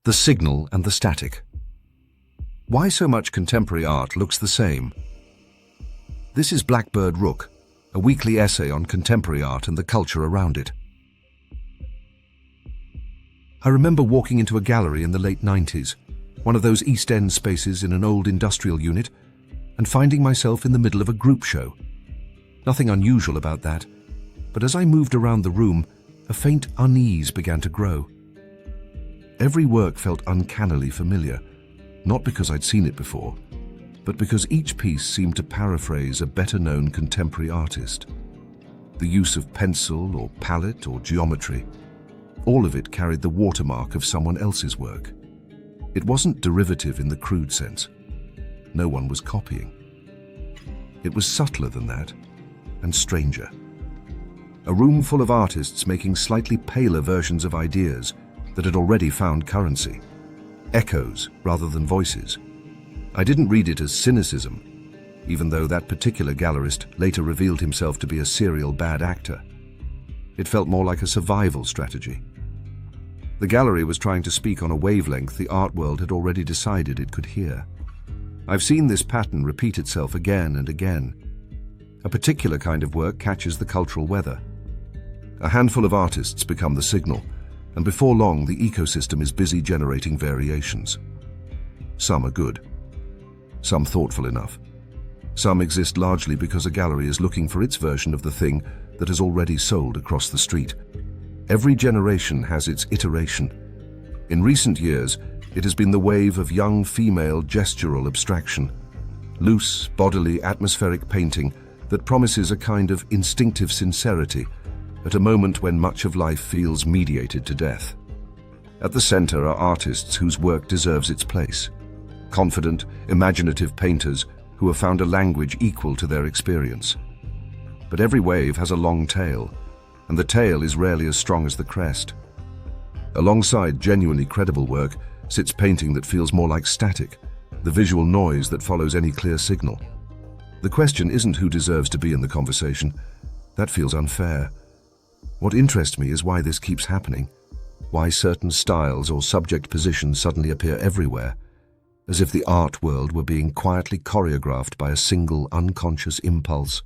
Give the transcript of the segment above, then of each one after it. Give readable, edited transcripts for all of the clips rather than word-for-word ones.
The signal and the static. Why so much contemporary art looks the same? This is Blackbird Rook, a weekly essay on contemporary art and the culture around it. I remember walking into a gallery in the late 90s, one of those East End spaces in an old industrial unit, and finding myself in the middle of a group show. Nothing unusual about that, but as I moved around the room, a faint unease began to grow. Every work felt uncannily familiar, not because I'd seen it before, but because each piece seemed to paraphrase a better-known contemporary artist. The use of pencil or palette or geometry, all of it carried the watermark of someone else's work. It wasn't derivative in the crude sense. No one was copying. It was subtler than that, and stranger. A room full of artists making slightly paler versions of ideas that had already found currency. Echoes rather than voices. I didn't read it as cynicism, even though that particular gallerist later revealed himself to be a serial bad actor. It felt more like a survival strategy. The gallery was trying to speak on a wavelength the art world had already decided it could hear. I've seen this pattern repeat itself again and again. A particular kind of work catches the cultural weather. A handful of artists become the signal, and before long the ecosystem is busy generating variations. Some are good. Some thoughtful enough. Some exist largely because a gallery is looking for its version of the thing that has already sold across the street. Every generation has its iteration. In recent years, it has been the wave of young female gestural abstraction, loose, bodily, atmospheric painting that promises a kind of instinctive sincerity at a moment when much of life feels mediated to death. At the center are artists whose work deserves its place. Confident, imaginative painters who have found a language equal to their experience. But every wave has a long tail, and the tail is rarely as strong as the crest. Alongside genuinely credible work sits painting that feels more like static, the visual noise that follows any clear signal. The question isn't who deserves to be in the conversation. That feels unfair. What interests me is why this keeps happening, why certain styles or subject positions suddenly appear everywhere, as if the art world were being quietly choreographed by a single unconscious impulse.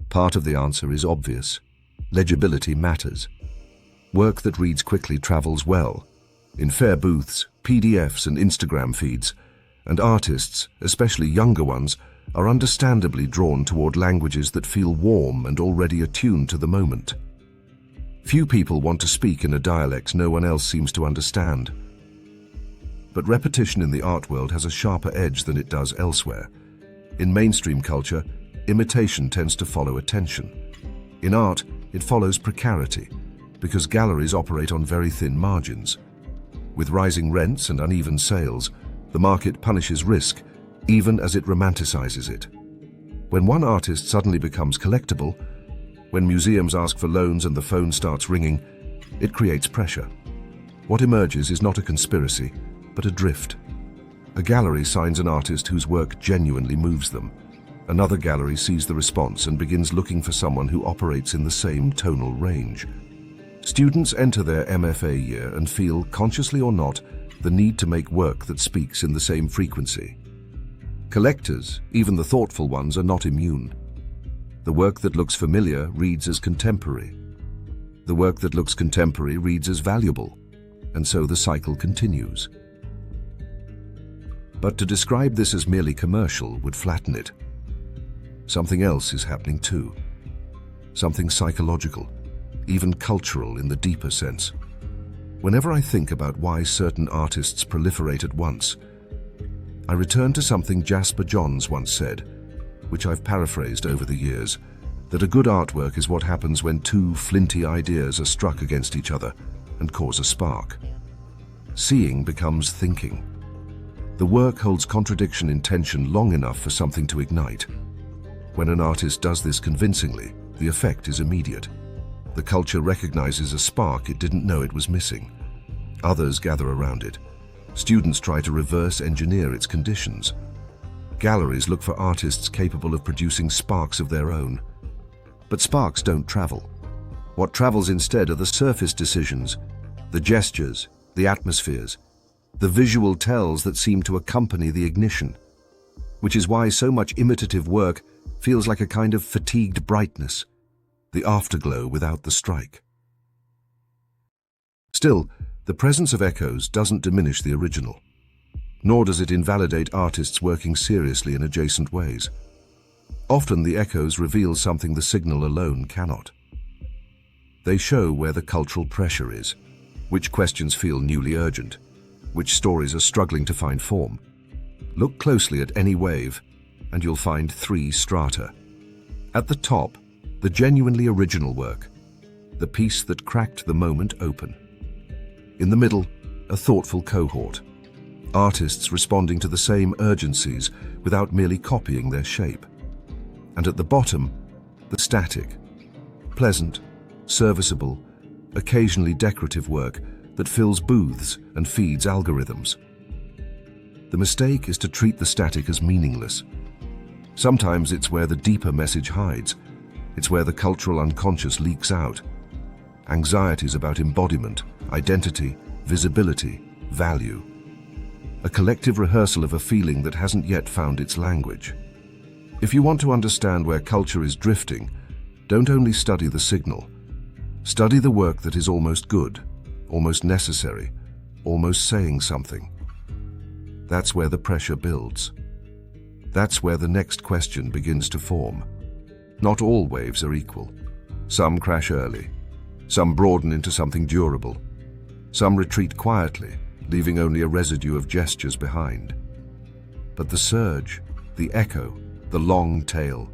Part of the answer is obvious. Legibility matters. Work that reads quickly travels well, in fair booths, PDFs and Instagram feeds, and artists, especially younger ones, are understandably drawn toward languages that feel warm and already attuned to the moment. Few people want to speak in a dialect no one else seems to understand. But repetition in the art world has a sharper edge than it does elsewhere. In mainstream culture, imitation tends to follow attention. In art, it follows precarity, because galleries operate on very thin margins. With rising rents and uneven sales, the market punishes risk, even as it romanticizes it. When one artist suddenly becomes collectible, when museums ask for loans and the phone starts ringing, it creates pressure. What emerges is not a conspiracy, but a drift. A gallery signs an artist whose work genuinely moves them. Another gallery sees the response and begins looking for someone who operates in the same tonal range. Students enter their MFA year and feel, consciously or not, the need to make work that speaks in the same frequency. Collectors, even the thoughtful ones, are not immune. The work that looks familiar reads as contemporary. The work that looks contemporary reads as valuable, and so the cycle continues. But to describe this as merely commercial would flatten it. Something else is happening too. Something psychological, even cultural in the deeper sense. Whenever I think about why certain artists proliferate at once, I return to something Jasper Johns once said, which I've paraphrased over the years, that a good artwork is what happens when two flinty ideas are struck against each other and cause a spark. Seeing becomes thinking. The work holds contradiction in tension long enough for something to ignite. When an artist does this convincingly, the effect is immediate. The culture recognizes a spark it didn't know it was missing. Others gather around it. Students try to reverse engineer its conditions. Galleries look for artists capable of producing sparks of their own. But sparks don't travel. What travels instead are the surface decisions, the gestures, the the atmospheres, the visual tells that seem to accompany the ignition, which is why so much imitative work feels like a kind of fatigued brightness, the afterglow without the strike. Still, the presence of echoes doesn't diminish the original, nor does it invalidate artists working seriously in adjacent ways. Often the echoes reveal something the signal alone cannot. They show where the cultural pressure is, which questions feel newly urgent, which stories are struggling to find form. Look closely at any wave, and you'll find three strata. At the top, the genuinely original work, the piece that cracked the moment open. In the middle, a thoughtful cohort, artists responding to the same urgencies without merely copying their shape. And at the bottom, the static, pleasant, serviceable, occasionally decorative work that fills booths and feeds algorithms. The mistake is to treat the static as meaningless. Sometimes it's where the deeper message hides. It's where the cultural unconscious leaks out. Anxieties about embodiment, identity, visibility, value. A collective rehearsal of a feeling that hasn't yet found its language. If you want to understand where culture is drifting, don't only study the signal. Study the work that is almost good, almost necessary, almost saying something. That's where the pressure builds. That's where the next question begins to form. Not all waves are equal. Some crash early. Some broaden into something durable. Some retreat quietly, leaving only a residue of gestures behind. But the surge, the echo, the long tail,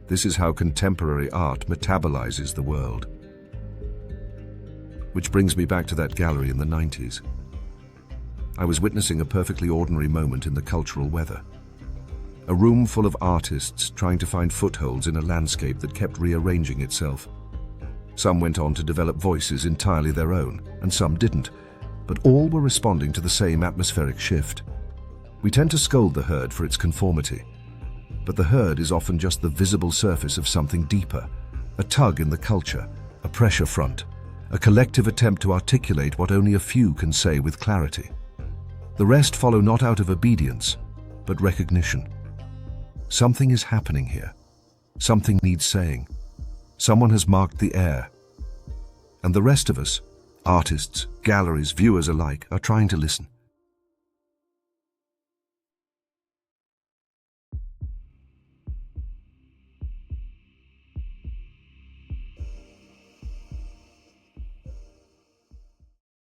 this is how contemporary art metabolizes the world. Which brings me back to that gallery in the 90s. I was witnessing a perfectly ordinary moment in the cultural weather. A room full of artists trying to find footholds in a landscape that kept rearranging itself. Some went on to develop voices entirely their own, and some didn't, but all were responding to the same atmospheric shift. We tend to scold the herd for its conformity, but the herd is often just the visible surface of something deeper, a tug in the culture, a pressure front, a collective attempt to articulate what only a few can say with clarity. The rest follow not out of obedience, but recognition. Something is happening here. Something needs saying. Someone has marked the air. And the rest of us, artists, galleries, viewers alike, are trying to listen.